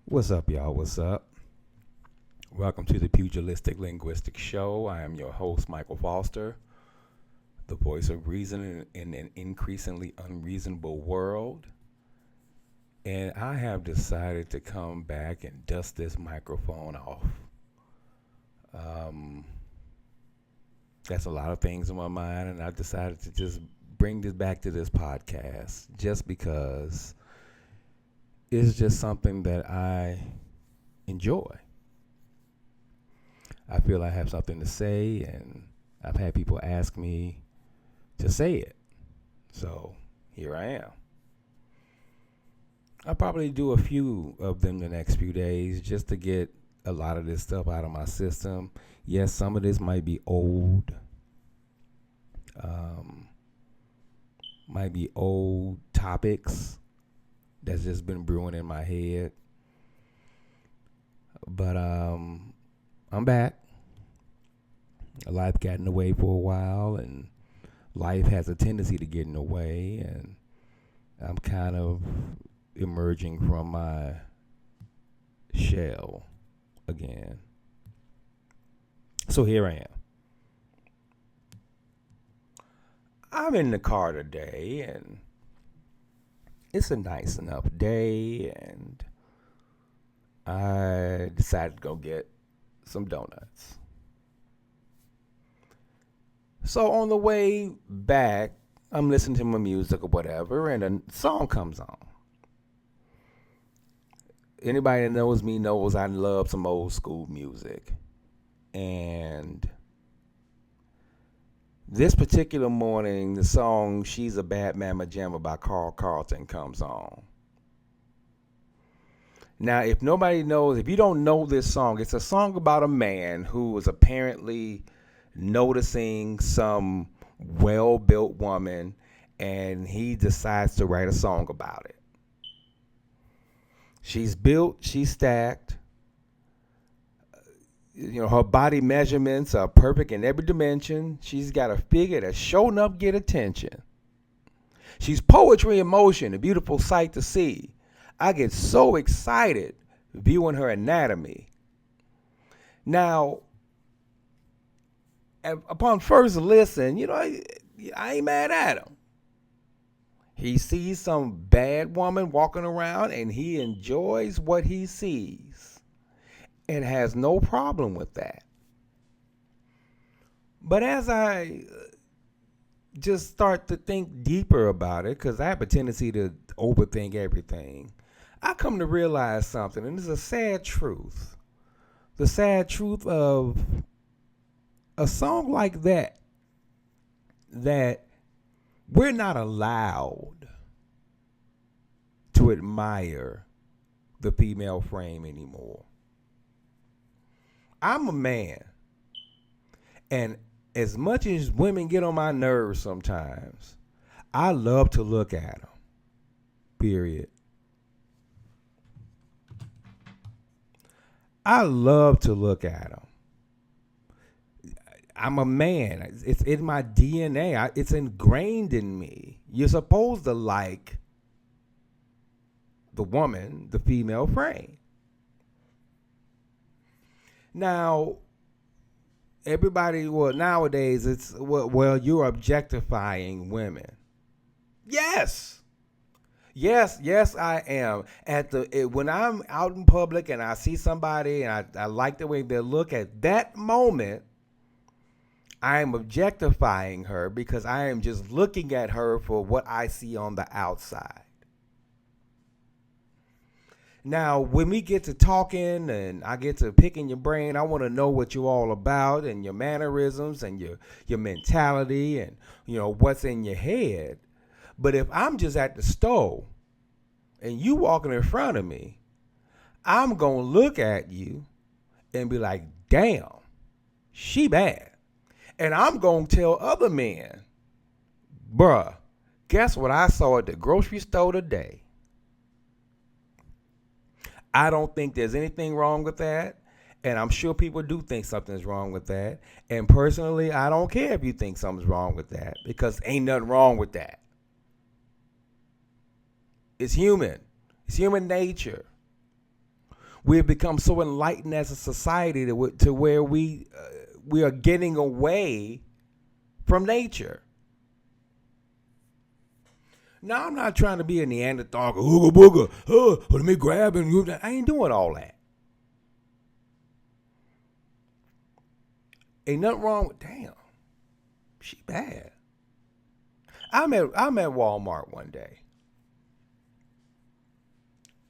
What's up, y'all? What's up? Welcome to the Pugilistic Linguistic Show. I am your host, Michael Foster, the voice of reason in an increasingly unreasonable world. And I have decided to come back and dust this microphone off. Um, that's a lot of things in my mind, and I decided to just bring this back to this podcast just because it's just something that I enjoy. I feel I have something to say, and I've had people ask me to say it. So here I am. I'll probably do a few of them the next few days just to get a lot of this stuff out of my system. Yes, some of this might be old. Um, might be old topics that's just been brewing in my head. But I'm back. Life got in the way for a while, and life has a tendency to get in the way, and I'm kind of emerging from my shell again. So here I am. I'm in the car today, and it's a nice enough day, and I decided to go get some donuts. So on the way back, I'm listening to my music or whatever, and a song comes on. Anybody that knows me knows I love some old school music. And this particular morning, the song She's a Bad Mamma Jamma by Carl Carlton comes on. Now, if you don't know this song, it's a song about a man who was apparently noticing some well-built woman, and he decides to write a song about it. She's built, she's stacked. Her body measurements are perfect in every dimension. She's got a figure that sure enough get attention. She's poetry in motion, a beautiful sight to see. I get so excited viewing her anatomy. Now, upon first listen, I ain't mad at him. He sees some bad woman walking around, and he enjoys what he sees and has no problem with that. But as I just start to think deeper about it, because I have a tendency to overthink everything, I come to realize something, and it's a sad truth. The sad truth of a song like that we're not allowed to admire the female frame anymore. I'm a man, and as much as women get on my nerves sometimes, I love to look at them. Period. I love to look at them. I'm a man. It's in my DNA. It's ingrained in me. You're supposed to like the woman, the female frame. Now, nowadays it's, you're objectifying women. Yes. Yes, I am. When I'm out in public and I see somebody and I like the way they look, at that moment, I am objectifying her because I am just looking at her for what I see on the outside. Now, when we get to talking and I get to picking your brain, I want to know what you're all about and your mannerisms and your mentality and, what's in your head. But if I'm just at the store and you walking in front of me, I'm going to look at you and be like, damn, she bad. And I'm going to tell other men, bruh, guess what I saw at the grocery store today? I don't think there's anything wrong with that. And I'm sure people do think something's wrong with that. And personally, I don't care if you think something's wrong with that, because ain't nothing wrong with that. It's human. It's human nature. We have become so enlightened as a society to where we are getting away from nature. Now, I'm not trying to be a Neanderthal, ooga booga, let me grab and I ain't doing all that. Ain't nothing wrong with, damn, she bad. I'm at Walmart one day,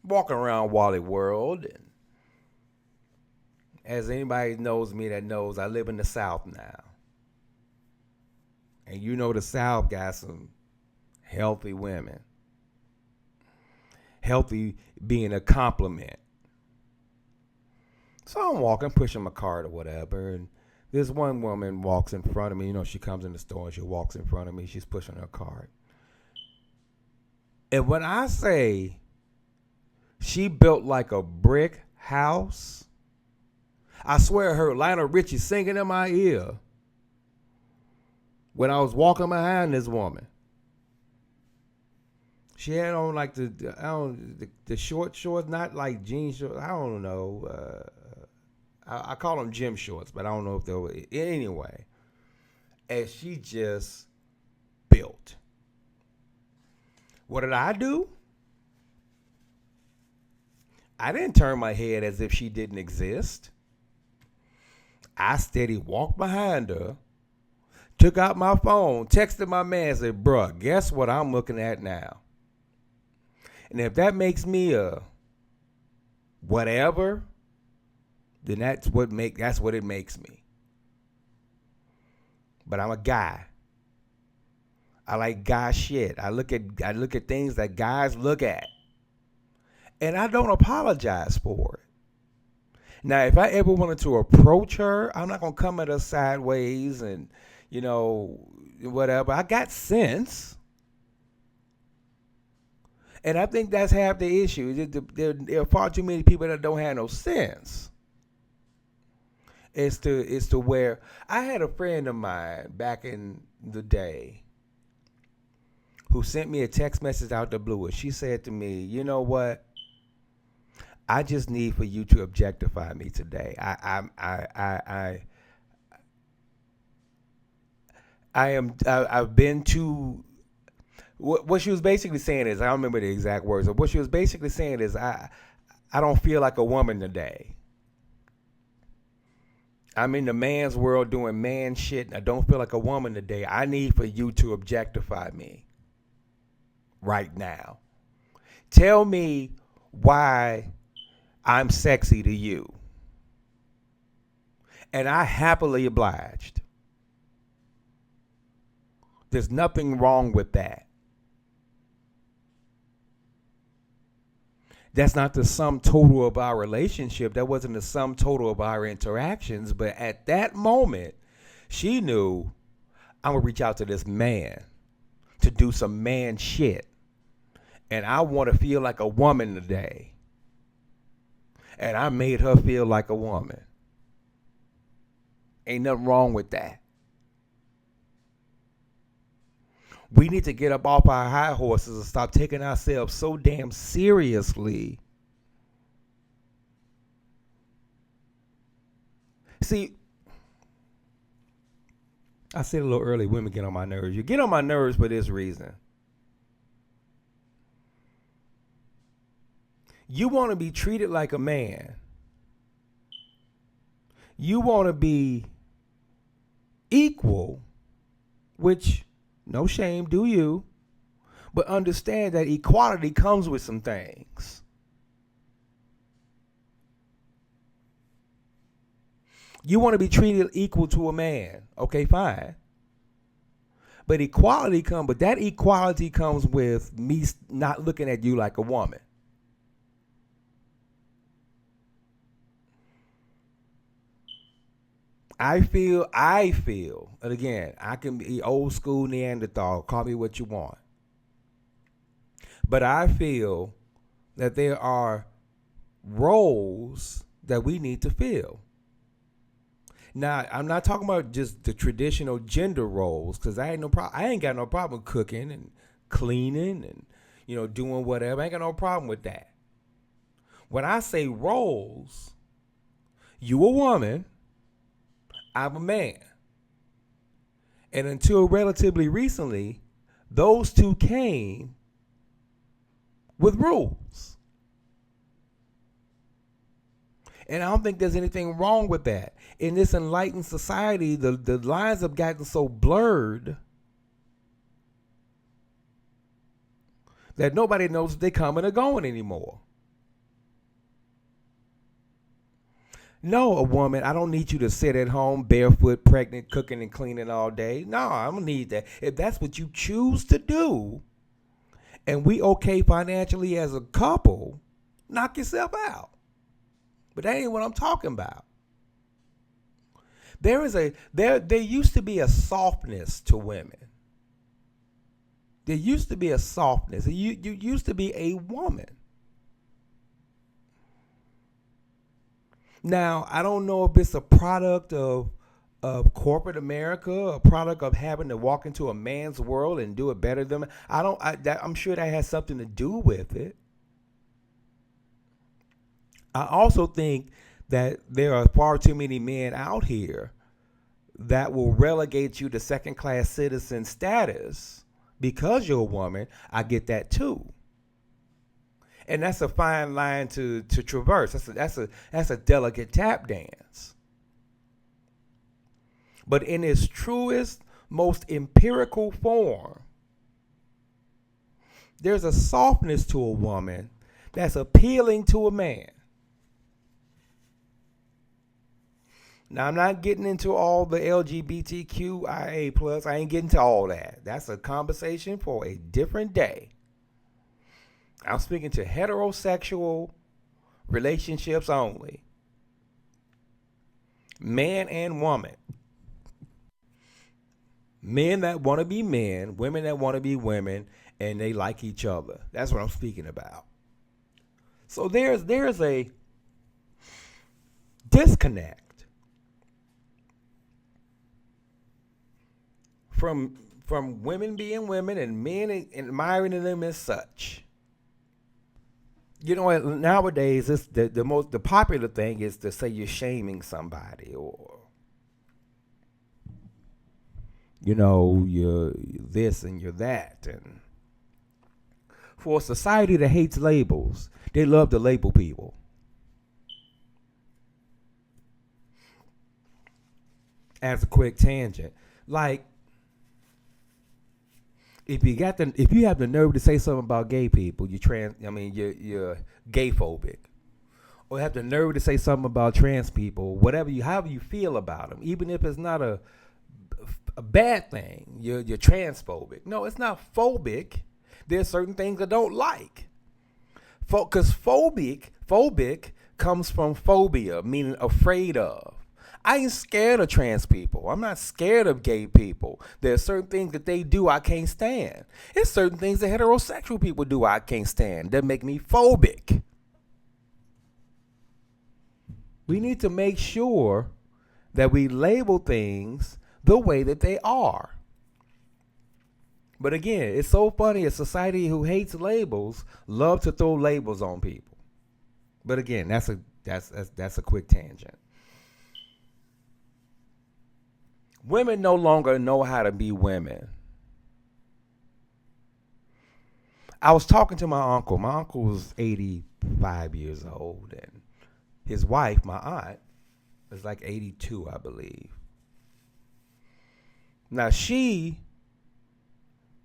walking around Wally World, and as anybody knows me that knows, I live in the South now. And you know the South got some healthy women. Healthy being a compliment. So I'm walking, pushing my cart or whatever, and this one woman walks in front of me. You know, she comes in the store and she walks in front of me. She's pushing her cart. And when I say she built like a brick house, I swear I heard Lionel Richie singing in my ear when I was walking behind this woman. She had on like the short shorts, not like jean shorts. I don't know. I call them gym shorts, but I don't know if they were. Anyway, and she just built. What did I do? I didn't turn my head as if she didn't exist. I steady walked behind her, took out my phone, texted my man, said, bruh, guess what I'm looking at now? And if that makes me a whatever, then that's what it makes me. But I'm a guy. I like guy shit. I look at things that guys look at. And I don't apologize for it. Now, if I ever wanted to approach her, I'm not going to come at her sideways and, whatever. I got sense. And I think that's half the issue. There are far too many people that don't have no sense. It's to where I had a friend of mine back in the day who sent me a text message out the blue. And she said to me, you know what? I just need for you to objectify me today. I've been too. What she was basically saying is, I don't remember the exact words, but what she was basically saying is, I don't feel like a woman today. I'm in the man's world doing man shit, and I don't feel like a woman today. I need for you to objectify me right now. Tell me why I'm sexy to you. And I happily obliged. There's nothing wrong with that. That's not the sum total of our relationship. That wasn't the sum total of our interactions. But at that moment, she knew I'm going to reach out to this man to do some man shit. And I want to feel like a woman today. And I made her feel like a woman. Ain't nothing wrong with that. We need to get up off our high horses and stop taking ourselves so damn seriously. See, I said a little early, women get on my nerves. You get on my nerves for this reason. You want to be treated like a man. You want to be equal, which, no shame, do you? But understand that equality comes with some things. You want to be treated equal to a man. Okay, fine. But that equality comes with me not looking at you like a woman. I feel, and again, I can be old school Neanderthal, call me what you want. But I feel that there are roles that we need to fill. Now, I'm not talking about just the traditional gender roles, because I ain't got no problem cooking and cleaning and, doing whatever. I ain't got no problem with that. When I say roles, you a woman, I'm a man. And until relatively recently, those two came with rules. And I don't think there's anything wrong with that. In this enlightened society, the lines have gotten so blurred that nobody knows if they're coming or going anymore. No, a woman, I don't need you to sit at home barefoot, pregnant, cooking and cleaning all day. No, I don't need that. If that's what you choose to do, and we okay financially as a couple, knock yourself out. But that ain't what I'm talking about. There used to be a softness to women. There used to be a softness. You used to be a woman. Now, I don't know if it's a product of corporate America, a product of having to walk into a man's world and do it better than I'm sure that has something to do with it. I also think that there are far too many men out here that will relegate you to second class citizen status because you're a woman. I get that too. And that's a fine line to traverse. That's a delicate tap dance. But in its truest, most empirical form, there's a softness to a woman that's appealing to a man. Now, I'm not getting into all the LGBTQIA plus. I ain't getting to all that. That's a conversation for a different day. I'm speaking to heterosexual relationships only. Man and woman. Men that want to be men, women that want to be women, and they like each other. That's what I'm speaking about. So there's a disconnect from women being women and men admiring them as such. You know, nowadays it's the popular thing is to say you're shaming somebody, or you're this and you're that. And for a society that hates labels, they love to label people. As a quick tangent, like if you have the nerve to say something about gay people, you're gay phobic. Or have the nerve to say something about trans people, however you feel about them, even if it's not a bad thing, you're transphobic. No, it's not phobic. There's certain things I don't like. Because phobic comes from phobia, meaning afraid of. I ain't scared of trans people. I'm not scared of gay people. There's certain things that they do I can't stand. There's certain things that heterosexual people do I can't stand that make me phobic. We need to make sure that we label things the way that they are. But again, it's so funny. A society who hates labels love to throw labels on people. But again, that's a quick tangent. Women no longer know how to be women. I was talking to my uncle. My uncle was 85 years old, and his wife, my aunt, is like 82, I believe. Now, she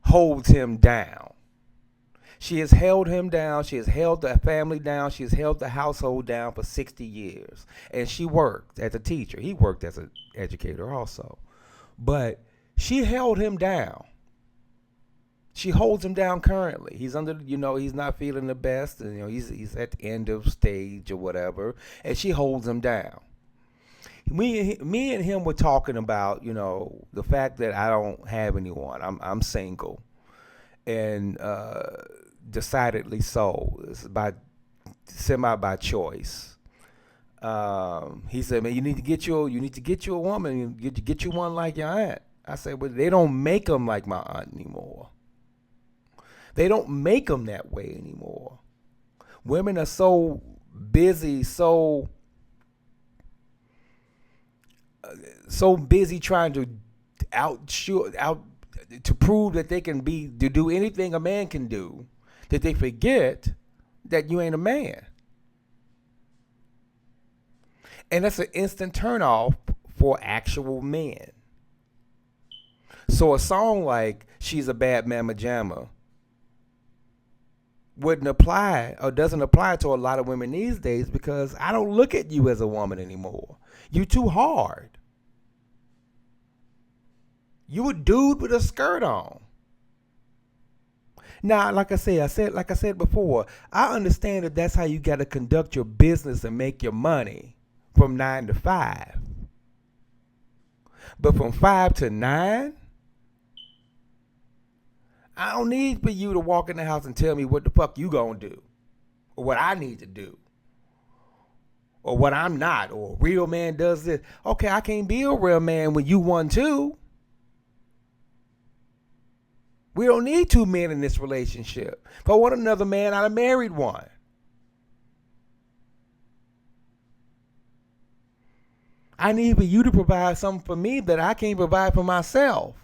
holds him down. She has held him down. She has held the family down. She has held the household down for 60 years. And she worked as a teacher. He worked as an educator also. But she held him down. She holds him down currently. He's he's not feeling the best. And, he's at the end of stage or whatever. And she holds him down. Me and him were talking about, the fact that I don't have anyone. I'm single. And decidedly so. It's by choice. He said, "Man, you need to get you a woman. Get you one like your aunt." I said, "Well, they don't make them like my aunt anymore. They don't make them that way anymore. Women are so busy, so busy trying to out to prove that they can be to do anything a man can do, that they forget that you ain't a man. And that's an instant turnoff for actual men. So a song like "She's a Bad Mamma Jamma" wouldn't apply or doesn't apply to a lot of women these days because I don't look at you as a woman anymore. You too hard. You a dude with a skirt on. Now, like I said before, I understand that that's how you got to conduct your business and make your money from 9 to 5. But from 5 to 9, I don't need for you to walk in the house and tell me what the fuck you gonna do, or what I need to do, or what I'm not, or a real man does this. Okay, I can't be a real man when you one too. We don't need two men in this relationship. If I want another man, I'd have married one. I need for you to provide something for me that I can't provide for myself.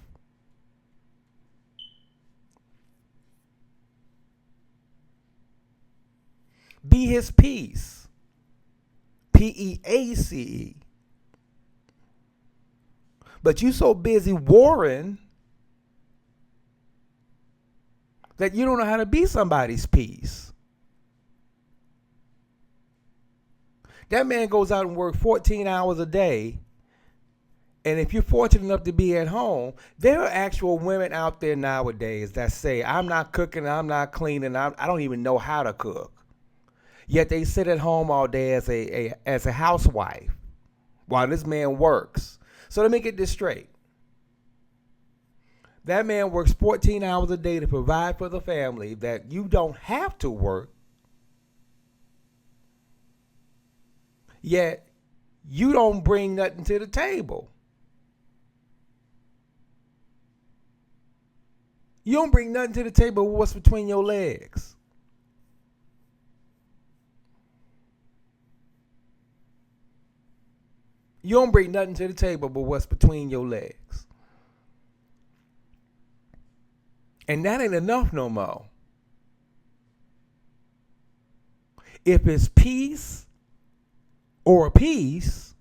Be his peace. Peace. But you so busy warring that you don't know how to be somebody's peace. That man goes out and works 14 hours a day. And if you're fortunate enough to be at home, there are actual women out there nowadays that say, I'm not cooking, I'm not cleaning, I don't even know how to cook. Yet they sit at home all day as a housewife while this man works. So let me get this straight. That man works 14 hours a day to provide for the family that you don't have to work. Yet you don't bring nothing to the table. You don't bring nothing to the table with what's between your legs. You don't bring nothing to the table but what's between your legs. And that ain't enough no more. If it's peace or peace,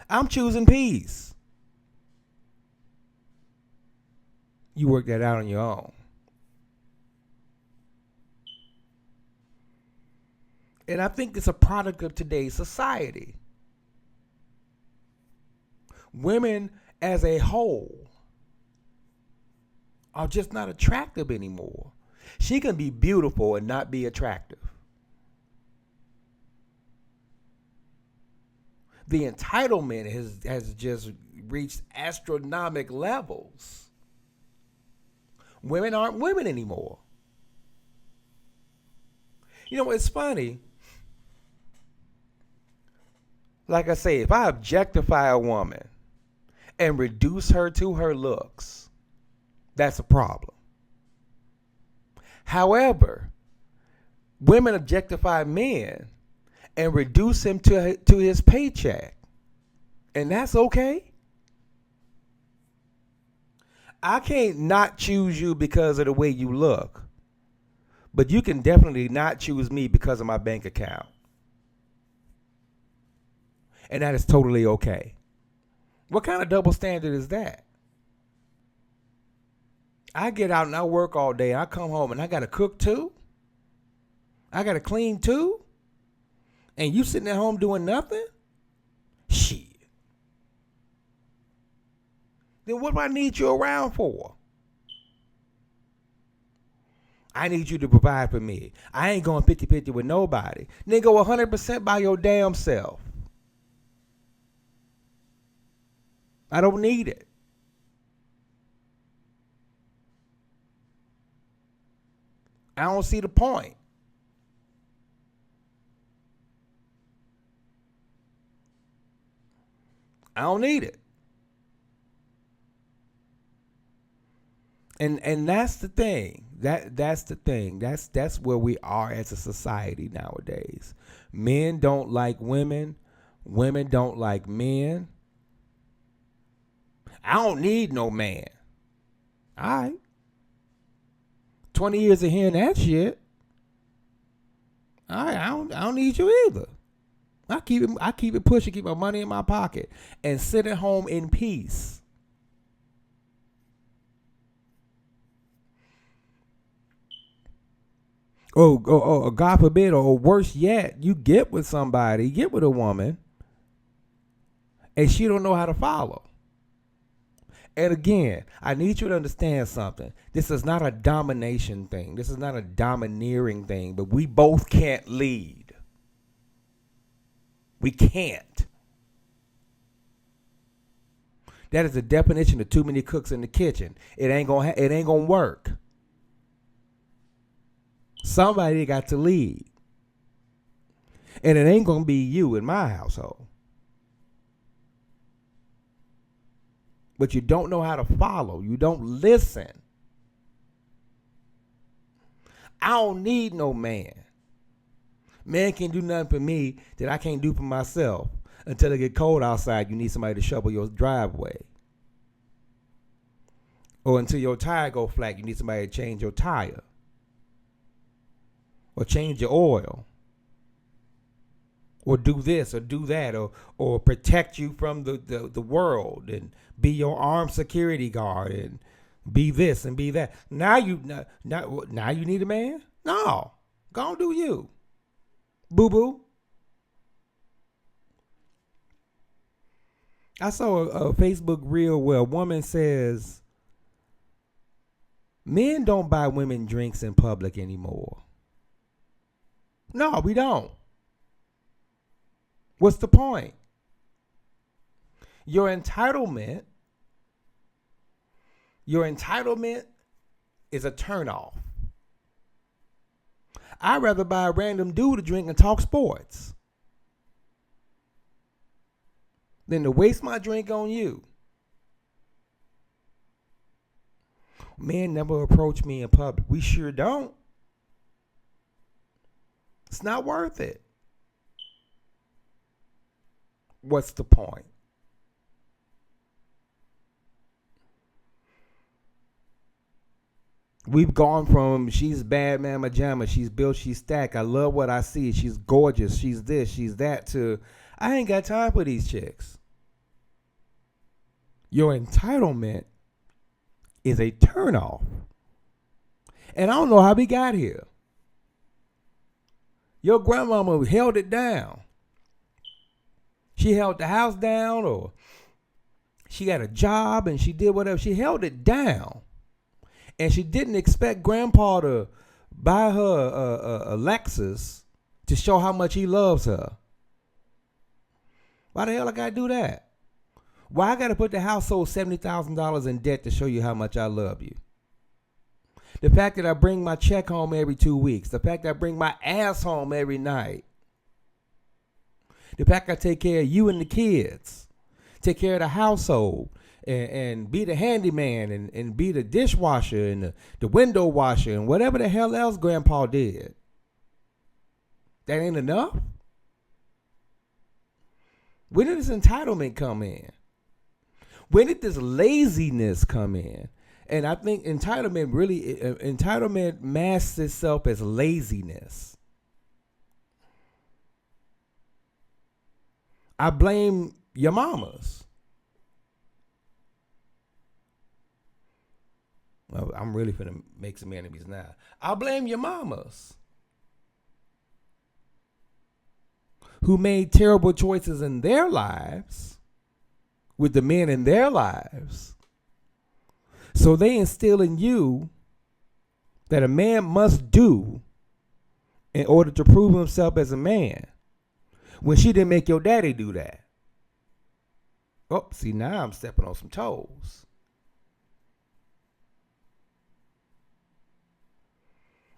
I'm choosing peace. You work that out on your own. And I think it's a product of today's society. Women as a whole are just not attractive anymore. She can be beautiful and not be attractive. The entitlement has just reached astronomical levels. Women aren't women anymore. You know, it's funny. Like I say, if I objectify a woman and reduce her to her looks, that's a problem. However, women objectify men and reduce him to his paycheck, and that's okay. I can't not choose you because of the way you look, but you can definitely not choose me because of my bank account, and that is totally okay. What kind of double standard is that? I get out and I work all day. I come home and I got to cook too. I got to clean too. And you sitting at home doing nothing? Shit. Then what do I need you around for? I need you to provide for me. I ain't going 50-50 with nobody. Then go 100% by your damn self. I don't need it. I don't see the point. I don't need it. And that's the thing. That's the thing. That's where we are as a society nowadays. Men don't like women. Women don't like men. I don't need no man. All right. 20 years of hearing that shit. All right, I don't need you either. I keep it pushing, keep my money in my pocket, and sit at home in peace. God forbid, or worse yet, you get with somebody, get with a woman, and she don't know how to follow. And again, I need you to understand something. This is not a domination thing. This is not a domineering thing, but we both can't lead. We can't. That is the definition of too many cooks in the kitchen. It ain't gonna work. Somebody got to lead. And it ain't gonna be you in my household. But you don't know how to follow. You don't listen. I don't need no man. Man can't do nothing for me that I can't do for myself. Until it get cold outside, you need somebody to shovel your driveway. Or until your tire go flat, you need somebody to change your tire. Or change your oil. Or do this or do that. Or protect you from the world. And be your armed security guard. And be this and be that. Now you need a man? No. Go on, do you. Boo-boo. I saw a Facebook reel where a woman says, men don't buy women drinks in public anymore. No, we don't. What's the point? Your entitlement is a turnoff. I'd rather buy a random dude to drink and talk sports than to waste my drink on you. Men never approach me in public. We sure don't. It's not worth it. What's the point? We've gone from she's Bad Mamma Jamma, she's built, she's stacked, I love what I see, she's gorgeous, she's this, she's that, to I ain't got time for these chicks. Your entitlement is a turnoff. And I don't know how we got here. Your grandmama held it down. She held the house down, or she got a job and she did whatever. She held it down. And she didn't expect grandpa to buy her a Lexus to show how much he loves her. Why the hell I got to do that? Why I got to put the household $70,000 in debt to show you how much I love you? The fact that I bring my check home every 2 weeks. The fact that I bring my ass home every night. The fact I take care of you and the kids. Take care of the household. And be the handyman and be the dishwasher and the window washer and whatever the hell else grandpa did. That ain't enough? When did this entitlement come in? When did this laziness come in? And I think entitlement masks itself as laziness. I blame your mamas. Well, I'm really finna make some enemies now. I blame your mamas who made terrible choices in their lives with the men in their lives. So they instill in you that a man must do in order to prove himself as a man. When she didn't make your daddy do that. Oh, see, now I'm stepping on some toes.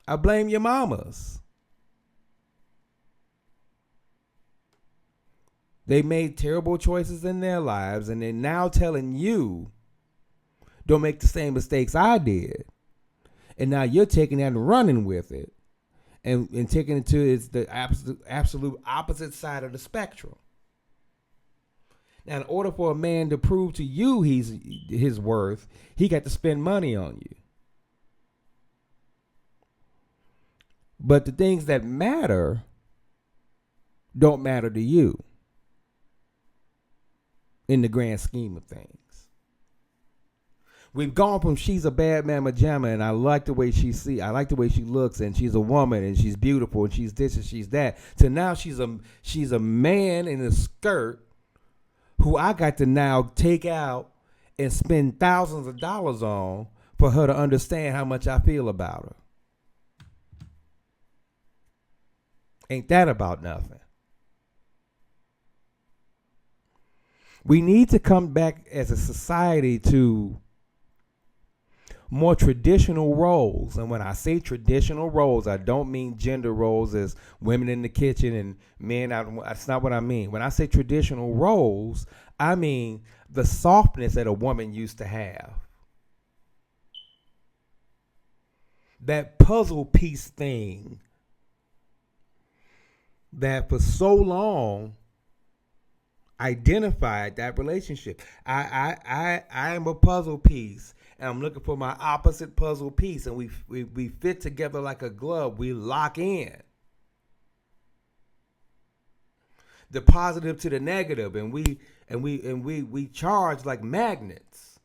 I blame your mamas. They made terrible choices in their lives, and they're now telling you Don't make the same mistakes I did. And now you're taking that and running with it and taking it to it's the absolute opposite side of the spectrum. Now, in order for a man to prove to you he's his worth, he got to spend money on you. But the things that matter don't matter to you in the grand scheme of things. We've gone from she's a bad Mamma Jamma, and I like the way I like the way she looks, and she's a woman, and she's beautiful, and she's this and she's that, to now she's a man in a skirt who I got to now take out and spend thousands of dollars on for her to understand how much I feel about her. Ain't that about nothing? We need to come back as a society to more traditional roles. And when I say traditional roles, I don't mean gender roles as women in the kitchen and men out. That's not what I mean. When I say traditional roles, I mean the softness that a woman used to have. That puzzle piece thing that for so long identified that relationship. I am a puzzle piece, and I'm looking for my opposite puzzle piece, and we fit together like a glove. We lock in. The positive to the negative, and we charge like magnets.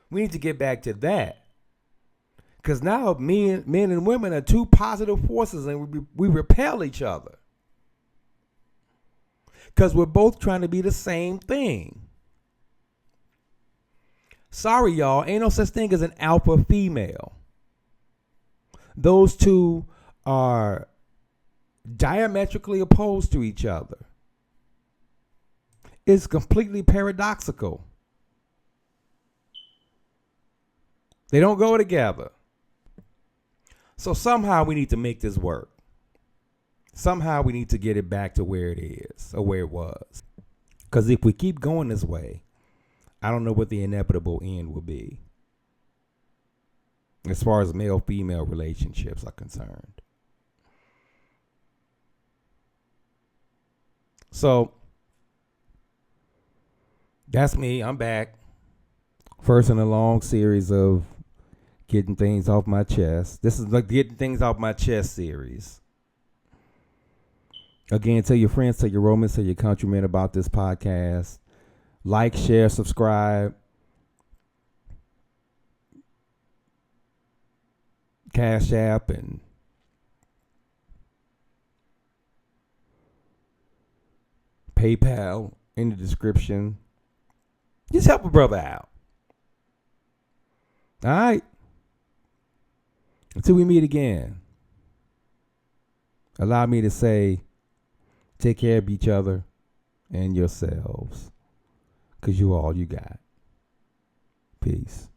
We need to get back to that. Because now men and women are two positive forces, and we repel each other. Because we're both trying to be the same thing. Sorry, y'all, ain't no such thing as an alpha female. Those two are diametrically opposed to each other. It's completely paradoxical. They don't go together. So somehow we need to make this work. Somehow we need to get it back to where it is or where it was. Because if we keep going this way, I don't know what the inevitable end will be as far as male-female relationships are concerned. So that's me. I'm back. First in a long series of getting things off my chest. This is like getting things off my chest series. Again, tell your friends, tell your Romans, tell your countrymen about this podcast. Like, share, subscribe. Cash App and PayPal in the description. Just help a brother out. All right. Until we meet again, allow me to say, take care of each other and yourselves, because you all you got. Peace.